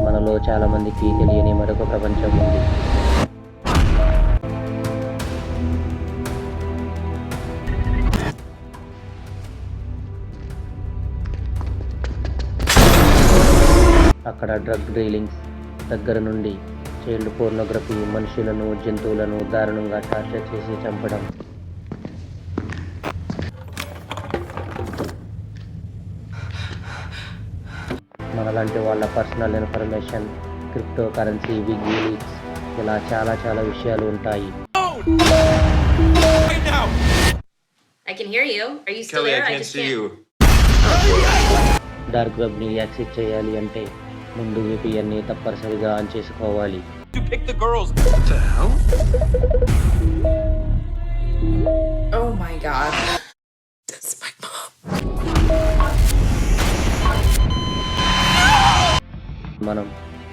మనలో చాలామందికి తెలియని మరొక ప్రపంచం ఉంది. అక్కడ డ్రగ్ డీలింగ్స్ దగ్గర నుండి చైల్డ్ పోర్నోగ్రఫీ, మనుషులను జంతువులను దారుణంగా టార్చర్ చేసి చంపడం, మనలాంటి వాళ్ళ personal information, crypto currency, WikiLeaks, ఇలా చాలా విషయాలు ఉంటాయి. I can hear you. Are you still Kelly, there? I can't see you. Dark వెబ్ని యాక్సెస్ చేయాలి అంటే ముందు VPNని తప్పనిసరిగా ఆన్ చేసుకోవాలి. You pick the girls. What the hell? Oh my god. That's my mom. మనం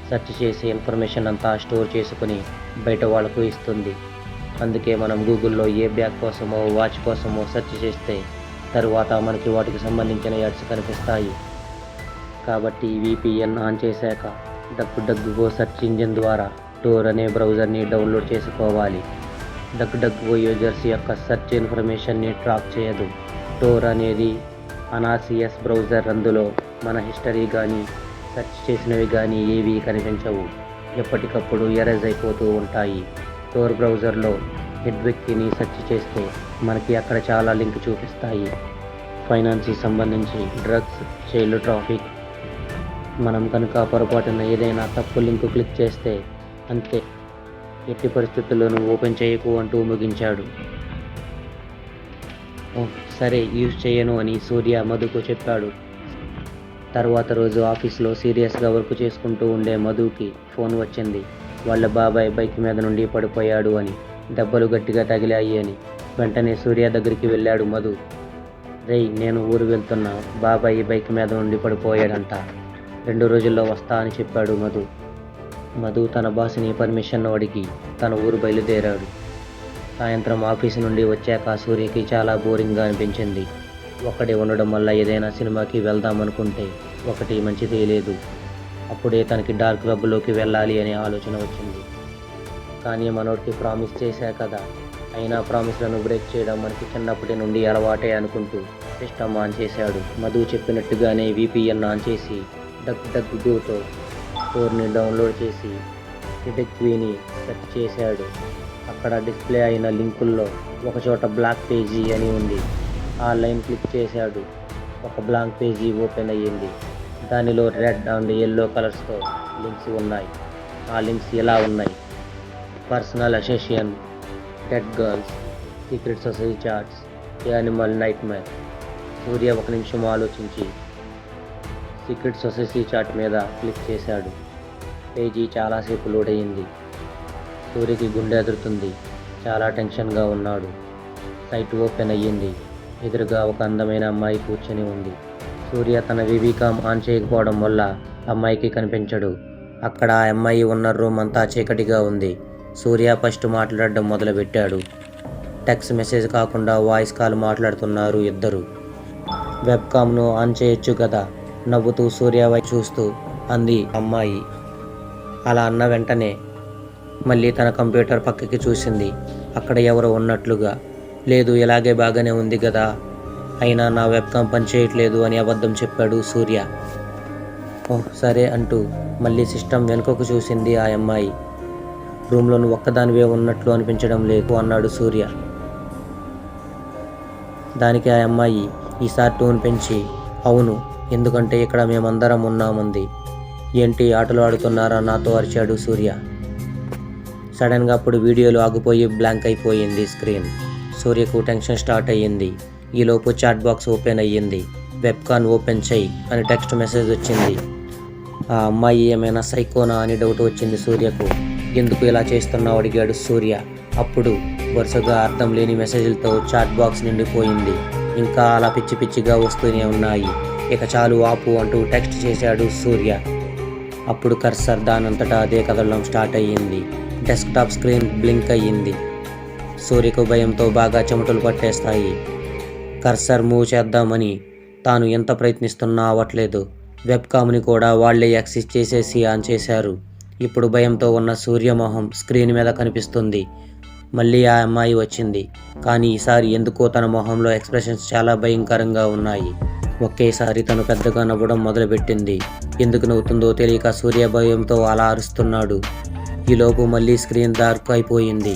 సెర్చ్ చేసే ఇన్ఫర్మేషన్ అంతా store చేసుకుని బయట వాళ్ళకు ఇస్తుంది. అందుకే మనం గూగుల్లో ఏ బ్యాగ్ కోసమో వాచ్ కోసమో సెర్చ్ చేస్తే తరువాత మనకి వాటికి సంబంధించిన యాడ్స్ కనిపిస్తాయి. కాబట్టి VPN ఆన్ చేశాక డగ్గో సెర్చ్ ఇంజిన్ ద్వారా టోర్ అనే బ్రౌజర్ని డౌన్లోడ్ చేసుకోవాలి. డగ్గో యూజర్స్ యొక్క సెర్చ్ ఇన్ఫర్మేషన్ని ట్రాక్ చేయదు. టోర్ అనేది అనాసియస్ బ్రౌజర్. అందులో మన హిస్టరీ కానీ సెర్చ్ చేసినవి కానీ ఏవి కనిపించవు, ఎప్పటికప్పుడు ఎరేజ్ అయిపోతూ ఉంటాయి. టోర్ బ్రౌజర్లో హెడ్విక్ని సెర్చ్ చేస్తే మనకి అక్కడ చాలా లింక్ చూపిస్తాయి. ఫైనాన్స్కి సంబంధించి, డ్రగ్స్, చైల్డ్ ట్రాఫిక్. మనం కనుక పొరపాటున ఏదైనా తప్పు లింక్ క్లిక్ చేస్తే అంతే, ఎట్టి పరిస్థితుల్లోనూ ఓపెన్ చేయకు అంటూ ముగించాడు. సరే, యూజ్ చేయను అని సూర్య మధుకు చెప్పాడు. తర్వాత రోజు ఆఫీస్లో సీరియస్గా వర్క్ చేసుకుంటూ ఉండే మధుకి ఫోన్ వచ్చింది. వాళ్ళ బాబాయ్ బైక్ మీద నుండి పడిపోయాడు అని, దెబ్బలు గట్టిగా తగిలాయి అని. వెంటనే సూర్య దగ్గరికి వెళ్ళాడు మధు. రేయ్, నేను ఊరు వెళ్తున్నా, బాబాయ్ బైక్ మీద నుండి పడిపోయాడంట, 2 రోజుల్లో వస్తా అని చెప్పాడు మధు. మధు తన బాస్ని పర్మిషన్ అడిగి తన ఊరు బయలుదేరాడు. సాయంత్రం ఆఫీసు నుండి వచ్చాక సూర్యకి చాలా బోరింగ్గా అనిపించింది. ఒక్కడే ఉండడం వల్ల ఏదైనా సినిమాకి వెళ్దామనుకుంటే ఒకటి మంచిది లేదు. అప్పుడే తనకి డార్క్ వెబ్లోకి వెళ్ళాలి అనే ఆలోచన వచ్చింది. కానీ మనోడికి ప్రామిస్ చేశా కదా, అయినా ప్రామిస్లను బ్రేక్ చేయడం మనకి చిన్నప్పటి నుండి అలవాటే అనుకుంటూ సిస్టమ్ ఆన్ చేశాడు. మధు చెప్పినట్టుగానే VPN ఆన్ చేసి డగ్గోతో టోర్ని డౌన్లోడ్ చేసి డిటెక్టివ్ని సెర్చ్ చేశాడు. అక్కడ డిస్ప్లే అయిన లింకుల్లో ఒకచోట బ్లాక్ పేజీ అని ఉంది. ఆ లైన్ క్లిక్ చేశాడు. ఒక బ్లాంక్ పేజీ ఓపెన్ అయ్యింది. దానిలో రెడ్ అండ్ yellow కలర్స్తో లింక్స్ ఉన్నాయి. ఆ లింక్స్ ఎలా ఉన్నాయి: personal association, dead girls, secret society chats, animal nightmare. Surya 1 నిమిషం ఆలోచించి సీక్రెట్ సొసైటీ చాట్ మీద క్లిక్ చేశాడు. పేజీ చాలాసేపు లోడ్ అయ్యింది. సూర్యకి గుండె ఎదురుతుంది. చాలా టెన్షన్గా ఉన్నాడు. సైట్ ఓపెన్ అయ్యింది. ఎదురుగా ఒక అందమైన అమ్మాయి కూర్చొని ఉంది. సూర్య తన వివికామ్ ఆన్ చేయకపోవడం వల్ల అమ్మాయికి కనిపించడు. అక్కడ ఆ అమ్మాయి ఉన్న రూమ్ అంతా చీకటిగా ఉంది. సూర్య ఫస్ట్ మాట్లాడడం మొదలుపెట్టాడు. టెక్స్ట్ మెసేజ్ కాకుండా వాయిస్ కాల్ మాట్లాడుతున్నారు ఇద్దరు. వెబ్కామ్ను ఆన్ చేయొచ్చు కదా, నవ్వుతూ సూర్య వైపు చూస్తూ అంది అమ్మాయి. అలా అన్న వెంటనే మళ్ళీ తన కంప్యూటర్ పక్కకి చూసింది. అక్కడ ఎవరో ఉన్నట్లుగా. లేదు, ఇలాగే బాగానే ఉంది కదా, అయినా నా వెబ్కామ్ పనిచేయట్లేదు అని అబద్ధం చెప్పాడు సూర్య. ఓహ్ సరే అంటూ మళ్ళీ సిస్టమ్ వెనుకకు చూసింది ఆ అమ్మాయి. రూమ్లో నువ్వు ఒక్కదానివే ఉన్నట్లు అనిపించడం లేదు అన్నాడు సూర్య. దానికి ఆ అమ్మాయి ఈసారి టోన్ పెంచి అవును, ఎందుకంటే ఇక్కడ మేమందరం ఉన్నామంది. ఏంటి ఆటలు ఆడుతున్నారా నాతో అరిచాడు సూర్య. సడన్గా అప్పుడు వీడియోలు ఆగిపోయి బ్లాంక్ అయిపోయింది స్క్రీన్. సూర్యకు టెన్షన్ స్టార్ట్ అయ్యింది. ఈలోపు చాట్ బాక్స్ ఓపెన్ అయ్యింది. వెబ్కాన్ ఓపెన్ చెయ్యి అని టెక్స్ట్ మెసేజ్ వచ్చింది. ఆ అమ్మాయి ఏమైనా సైకోనా అని డౌట్ వచ్చింది సూర్యకు. ఎందుకు ఇలా చేస్తున్నావు అడిగాడు సూర్య. అప్పుడు వరుసగా అర్థం లేని మెసేజ్లతో చాట్ బాక్స్ నిండిపోయింది. ఇంకా అలా పిచ్చిగా వస్తూనే ఉన్నాయి. ఇక చాలు ఆపు అంటూ టెక్స్ట్ చేశాడు సూర్య. అప్పుడు కర్సర్ దానంతటా అదే కదలడం స్టార్ట్ అయ్యింది. డెస్క్టాప్ స్క్రీన్ బ్లింక్ అయ్యింది. సూర్యకు భయంతో బాగా చెమటలు పట్టేస్తాయి. కర్సర్ మూవ్ చేద్దామని తాను ఎంత ప్రయత్నిస్తున్నా అవ్వట్లేదు. వెబ్కామ్ని కూడా వాళ్లే యాక్సెస్ చేసేసి ఆన్ చేశారు. ఇప్పుడు భయంతో ఉన్న సూర్య మొహం స్క్రీన్ మీద కనిపిస్తుంది. మళ్ళీ ఆ అమ్మాయి వచ్చింది. కానీ ఈసారి ఎందుకో తన మొహంలో ఎక్స్ప్రెషన్స్ చాలా భయంకరంగా ఉన్నాయి. ఒకేసారి తను పెద్దగా నవ్వడం మొదలుపెట్టింది. ఎందుకు నవ్వుతుందో తెలియక సూర్య భయంతో అలా అరుస్తున్నాడు. ఈలోపు మళ్ళీ స్క్రీన్ డార్క్ అయిపోయింది.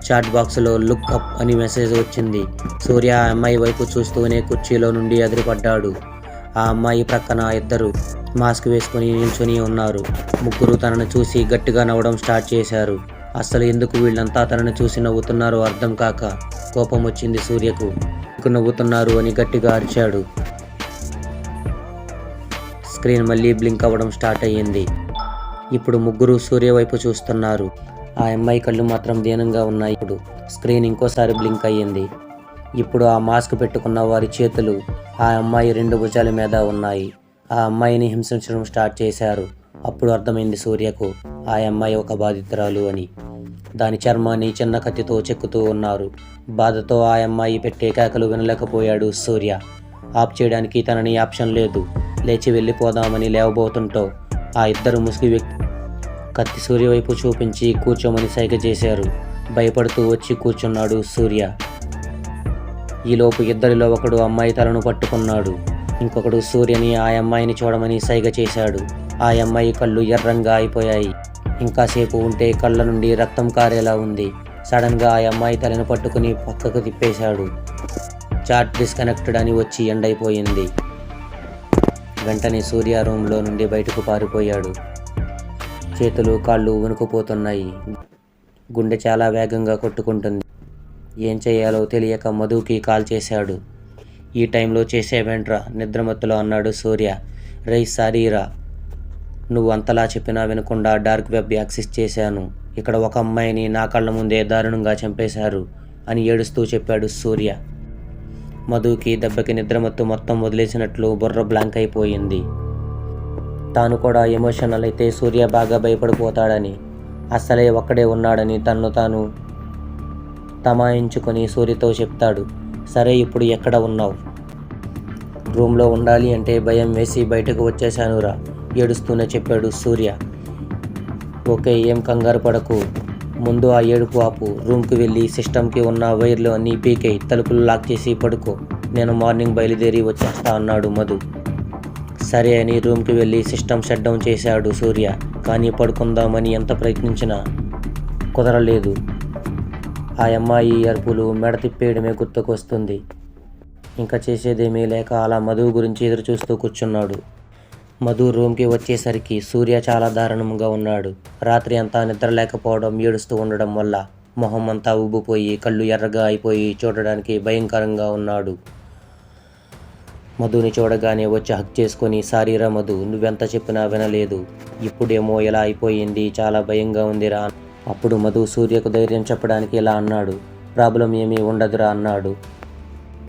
చాట్ బాక్స్లో లుక్ అప్ అని మెసేజ్ వచ్చింది. సూర్య ఆ అమ్మాయి వైపు చూస్తూనే కుర్చీలో నుండి ఎదిరిపడ్డాడు. ఆ అమ్మాయి ప్రక్కన ఇద్దరు మాస్క్ వేసుకుని నిల్చుని ఉన్నారు. ముగ్గురు తనను చూసి గట్టిగా నవ్వడం స్టార్ట్ చేశారు. అసలు ఎందుకు వీళ్ళంతా తనను చూసి నవ్వుతున్నారో అర్థం కాక కోపం వచ్చింది సూర్యకు. ఎందుకు నవ్వుతున్నారు అని గట్టిగా అరిచాడు. స్క్రీన్ మళ్ళీ బ్లింక్ అవ్వడం స్టార్ట్ అయ్యింది. ఇప్పుడు ముగ్గురు సూర్య వైపు చూస్తున్నారు. ఆ అమ్మాయి కళ్ళు మాత్రం దీనంగా ఉన్నాయి. ఇప్పుడు స్క్రీన్ ఇంకోసారి బ్లింక్ అయ్యింది. ఇప్పుడు ఆ మాస్క్ పెట్టుకున్న వారి చేతులు ఆ అమ్మాయి 2 భుజాల మీద ఉన్నాయి. ఆ అమ్మాయిని హింసించడం స్టార్ట్ చేశారు. అప్పుడు అర్థమైంది సూర్యకు ఆ అమ్మాయి ఒక బాధితురాలు అని. దాని చర్మాన్ని చిన్న కత్తితో చెక్కుతూ ఉన్నారు. బాధతో ఆ అమ్మాయి పెట్టే కేకలు వినలేకపోయాడు సూర్య. ఆఫ్ చేయడానికి తనని ఆప్షన్ లేదు. లేచి వెళ్ళిపోదామని లేవబోతుంటో ఆ ఇద్దరు ముసుగు వ్యక్తి కత్తి సూర్య వైపు చూపించి కూర్చోమని సైగ చేశారు. భయపడుతూ వచ్చి కూర్చున్నాడు సూర్య. ఈలోపు ఇద్దరిలో ఒకడు అమ్మాయి తలను పట్టుకున్నాడు. ఇంకొకడు సూర్యని ఆ అమ్మాయిని చూడమని సైగ చేశాడు. ఆ అమ్మాయి కళ్ళు ఎర్రంగా అయిపోయాయి. ఇంకాసేపు ఉంటే కళ్ళ నుండి రక్తం కారేలా ఉంది. సడన్గా ఆ అమ్మాయి తలను పట్టుకుని పక్కకు తిప్పేశాడు. చాట్ డిస్కనెక్టెడ్ అని వచ్చి ఎండ్ అయిపోయింది. వెంటనే సూర్య రూమ్లో నుండి బయటకు పారిపోయాడు. చేతులు కాళ్ళు వణుకుపోతున్నాయి. గుండె చాలా వేగంగా కొట్టుకుంటుంది. ఏం చేయాలో తెలియక మధుకి కాల్ చేశాడు. ఈ టైంలో చేసేవేంట్రా నిద్రమత్తులో అన్నాడు సూర్య. రేయ్ సారీరా, నువ్వు అంతలా చెప్పినా వినకుండా డార్క్ వెబ్ యాక్సెస్ చేశాను. ఇక్కడ ఒక అమ్మాయిని నా కళ్ళ ముందే దారుణంగా చంపేశారు అని ఏడుస్తూ చెప్పాడు సూర్య. మధుకి దెబ్బకి నిద్రమత్తు మొత్తం వదిలేసినట్లు బుర్ర బ్లాంక్ అయిపోయింది. తాను కూడా ఎమోషనల్ అయితే సూర్య బాగా భయపడిపోతాడని, అస్సలే ఒక్కడే ఉన్నాడని తన్ను తాను తమాయించుకొని సూర్యతో చెప్తాడు. సరే ఇప్పుడు ఎక్కడ ఉన్నావు? రూమ్లో ఉండాలి అంటే భయం వేసి బయటకు వచ్చేశానురా ఏడుస్తూనే చెప్పాడు సూర్య. ఓకే, ఏం కంగారు పడకు, ముందు ఆ ఏడుపు ఆపు. రూమ్కి వెళ్ళి సిస్టమ్కి ఉన్న వైర్లు అన్నీ పీకే తలుపులు లాక్ చేసి పడుకో. నేను మార్నింగ్ బయలుదేరి వచ్చేస్తా అన్నాడు మధు. సరే అని రూమ్కి వెళ్ళి సిస్టమ్ షట్ డౌన్ చేశాడు సూర్య. కానీ పడుకుందామని ఎంత ప్రయత్నించినా కుదరలేదు. ఆ అమ్మాయి అరుపులు మెడ తిప్పేయడమే గుర్తుకొస్తుంది. ఇంకా చేసేదేమీ లేక అలా మధు గురించి ఎదురు చూస్తూ కూర్చున్నాడు. మధు రూమ్కి వచ్చేసరికి సూర్య చాలా దారుణంగా ఉన్నాడు. రాత్రి అంతా నిద్ర లేకపోవడం, ఏడుస్తూ ఉండడం వల్ల మొహం అంతా ఉబ్బిపోయి కళ్ళు ఎర్రగా అయిపోయి చూడడానికి భయంకరంగా ఉన్నాడు. మధుని చూడగానే వచ్చి హక్ చేసుకొని, సారీరా మధు, నువ్వెంత చెప్పినా వినలేదు. ఇప్పుడేమో ఇలా అయిపోయింది, చాలా భయంగా ఉందిరా. అప్పుడు మధు సూర్యకు ధైర్యం చెప్పడానికి ఇలా అన్నాడు. ప్రాబ్లం ఏమీ ఉండదురా అన్నాడు.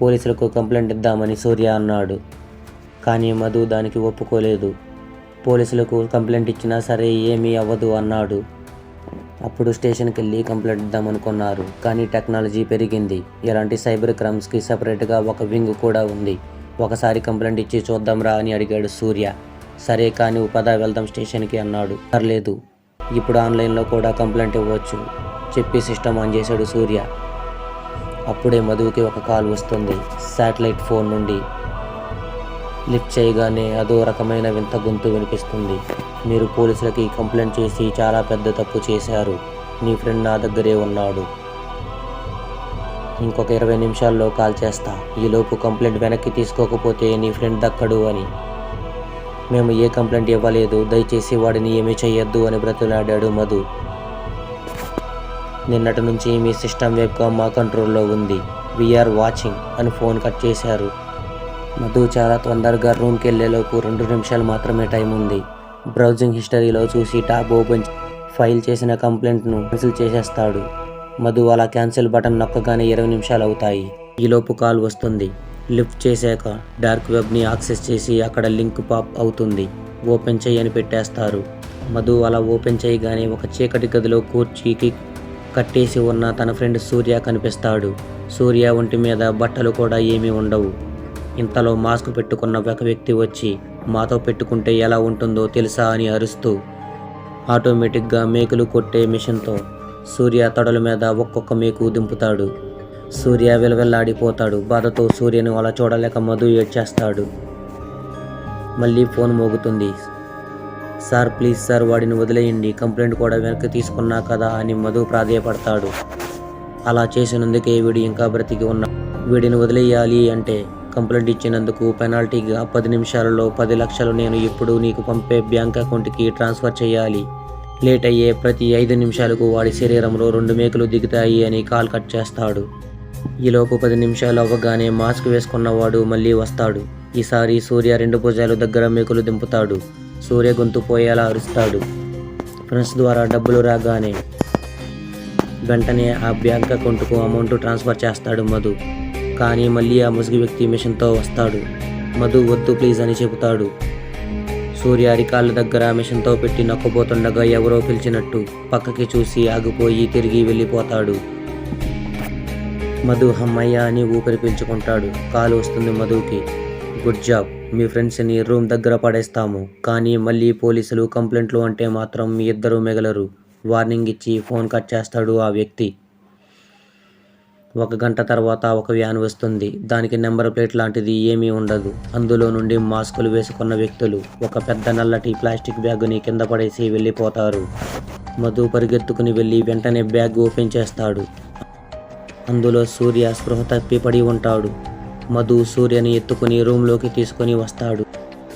పోలీసులకు కంప్లైంట్ ఇద్దామని సూర్య అన్నాడు. కానీ మధు దానికి ఒప్పుకోలేదు. పోలీసులకు కంప్లైంట్ ఇచ్చినా సరే ఏమీ అవ్వదు అన్నాడు. అప్పుడు స్టేషన్కి వెళ్ళి కంప్లైంట్ ఇద్దామనుకున్నారు. కానీ టెక్నాలజీ పెరిగింది. ఇలాంటి సైబర్ క్రైమ్స్కి సపరేట్గా ఒక వింగ్ కూడా ఉంది. ఒకసారి కంప్లైంట్ ఇచ్చి చూద్దాంరా అని అడిగాడు సూర్య. సరే కానీ పద వెళ్దాం స్టేషన్కి అన్నాడు. పర్లేదు, ఇప్పుడు ఆన్లైన్లో కూడా కంప్లైంట్ ఇవ్వచ్చు చెప్పి సిస్టమ్ ఆన్ చేశాడు సూర్య. అప్పుడే మధుకి ఒక కాల్ వస్తుంది శాటిలైట్ ఫోన్ నుండి. లిఫ్ట్ చేయగానే అదో రకమైన వింత గొంతు వినిపిస్తుంది. మీరు పోలీసులకి కంప్లైంట్ చేసి చాలా పెద్ద తప్పు చేశారు. నీ ఫ్రెండ్ నా దగ్గరే ఉన్నాడు. ఇంకొక 20 నిమిషాల్లో కాల్ చేస్తా. ఈలోపు కంప్లైంట్ వెనక్కి తీసుకోకపోతే నీ ఫ్రెండ్ దక్కడు అని. మేము ఏ కంప్లైంట్ ఇవ్వలేదు, దయచేసి వాడిని ఏమీ చెయ్యొద్దు అని బ్రతిలాడాడు మధు. నిన్నటి నుంచి మీ సిస్టమ్ వెబ్కామ్ మా కంట్రోల్లో ఉంది. వీఆర్ వాచింగ్ అని ఫోన్ కట్ చేశారు. మధు చాలా తొందరగా రూమ్కి వెళ్ళేలోపు 2 నిమిషాలు మాత్రమే టైం ఉంది. బ్రౌజింగ్ హిస్టరీలో చూసి టాబ్ ఓపెన్ ఫైల్ చేసిన కంప్లైంట్ను క్యాన్సిల్ చేసేస్తాడు. మధు అలా క్యాన్సిల్ బటన్ నొక్కగానే 20 నిమిషాలు అవుతాయి. ఈలోపు కాల్ వస్తుంది. లిఫ్ట్ చేశాక డార్క్ వెబ్ని యాక్సెస్ చేసి అక్కడ లింక్ పాప్ అవుతుంది. ఓపెన్ చేయని పెట్టేస్తారు. మధు అలా ఓపెన్ చేయగానే ఒక చీకటి గదిలో కూర్చీకి కట్టేసి ఉన్న తన ఫ్రెండ్ సూర్య కనిపిస్తాడు. సూర్య ఒంటి మీద బట్టలు కూడా ఏమీ ఉండవు. ఇంతలో మాస్క్ పెట్టుకున్న ఒక వ్యక్తి వచ్చి మాతో పెట్టుకుంటే ఎలా ఉంటుందో తెలుసా అని అరుస్తూ ఆటోమేటిక్గా మేకులు కొట్టే మిషన్తో సూర్య తొడల మీద ఒక్కొక్క మేకు దింపుతాడు. సూర్య విలవిల్లాడిపోతాడు. బాధతో సూర్యను అలా చూడలేక మధు ఏడ్చేస్తాడు. మళ్ళీ ఫోన్ మోగుతుంది. సార్ ప్లీజ్ సార్, వాడిని వదిలేయండి, కంప్లైంట్ కూడా వెనక్కి తీసుకున్నా కదా అని మధు ప్రాధేయపడతాడు. అలా చేసినందుకే వీడు ఇంకా బ్రతికి ఉన్నా. వీడిని వదిలేయాలి అంటే కంప్లైంట్ ఇచ్చినందుకు పెనాల్టీగా 10 నిమిషాలలో 10 లక్షలు నేను ఇప్పుడు నీకు పంపే బ్యాంక్ అకౌంట్కి ట్రాన్స్ఫర్ చేయాలి. లేట్ అయ్యే ప్రతి 5 నిమిషాలకు వాడి శరీరంలో 2 మేకులు దిగుతాయి అని కాల్ కట్ చేస్తాడు. ఈలోపు 10 నిమిషాలు అవ్వగానే మాస్క్ వేసుకున్నవాడు మళ్ళీ వస్తాడు. ఈసారి సూర్య 2 భుజాలు దగ్గర మేకులు దింపుతాడు. సూర్య గొంతు పోయేలా అరుస్తాడు. ఫ్రెండ్స్ ద్వారా డబ్బులు రాగానే వెంటనే ఆ బ్యాంక్ అకౌంట్కు అమౌంట్ ట్రాన్స్ఫర్ చేస్తాడు మధు. కానీ మళ్ళీ ఆ ముసుగు వ్యక్తి మిషన్తో వస్తాడు. మధు వద్దు ప్లీజ్ అని చెబుతాడు. సూర్య అరికాళ్ళ దగ్గర మిషన్తో పెట్టి నొక్కబోతుండగా ఎవరో పిలిచినట్టు పక్కకి చూసి ఆగిపోయి తిరిగి వెళ్ళిపోతాడు. మధు హమ్మయ్య అని ఊపిరి పీల్చుకుంటాడు. కాలు వస్తుంది మధుకి. గుడ్ జాబ్, మీ ఫ్రెండ్స్ని రూమ్ దగ్గర పడేస్తాము, కానీ మళ్ళీ పోలీసులు కంప్లైంట్లు అంటే మాత్రం మీ ఇద్దరూ మిగలరు. వార్నింగ్ ఇచ్చి ఫోన్ కట్ చేస్తాడు ఆ వ్యక్తి. 1 గంట తర్వాత ఒక వ్యాన్ వస్తుంది. దానికి నెంబర్ ప్లేట్ లాంటిది ఏమీ ఉండదు. అందులో నుండి మాస్కులు వేసుకున్న వ్యక్తులు ఒక పెద్ద నల్లటి ప్లాస్టిక్ బ్యాగుని కింద పడేసి వెళ్ళిపోతారు. మధు పరిగెత్తుకుని వెళ్ళి వెంటనే బ్యాగ్ ఓపెన్ చేస్తాడు. అందులో సూర్య స్పృహ తప్పి పడి ఉంటాడు. మధు సూర్యని ఎత్తుకుని రూమ్లోకి తీసుకుని వస్తాడు.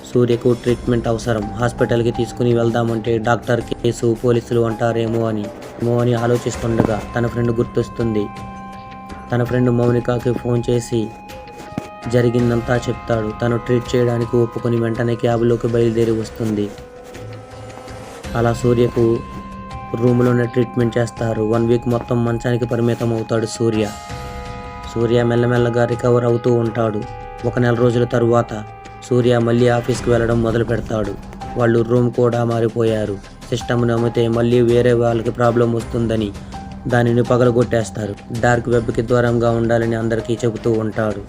సూర్యకు ట్రీట్మెంట్ అవసరం. హాస్పిటల్కి తీసుకుని వెళ్దామంటే డాక్టర్ కేసు పోలీసులు అంటారేమో అని ఆలోచిస్తుండగా తన ఫ్రెండ్ గుర్తొస్తుంది. తన ఫ్రెండ్ మౌనికకి ఫోన్ చేసి జరిగిందంతా చెప్తాడు. తను ట్రీట్ చేయడానికి ఒప్పుకొని వెంటనే క్యాబ్లోకి బయలుదేరి వస్తుంది. అలా సూర్యకు రూమ్లోనే ట్రీట్మెంట్ చేస్తారు. 1 వీక్ మొత్తం మంచానికి పరిమితం అవుతాడు సూర్య. సూర్య మెల్లమెల్లగా రికవర్ అవుతూ ఉంటాడు. 1 నెల రోజుల తరువాత సూర్య మళ్ళీ ఆఫీస్కి వెళ్ళడం మొదలు పెడతాడు. వాళ్ళు రూమ్ కూడా మారిపోయారు. సిస్టమ్ని అమ్మితే మళ్ళీ వేరే వాళ్ళకి ప్రాబ్లం వస్తుందని దానిని పగలగొట్టేస్తారు. డార్క్ వెబ్కి దూరంగా ఉండాలని అందరికీ చెబుతూ ఉంటాడు.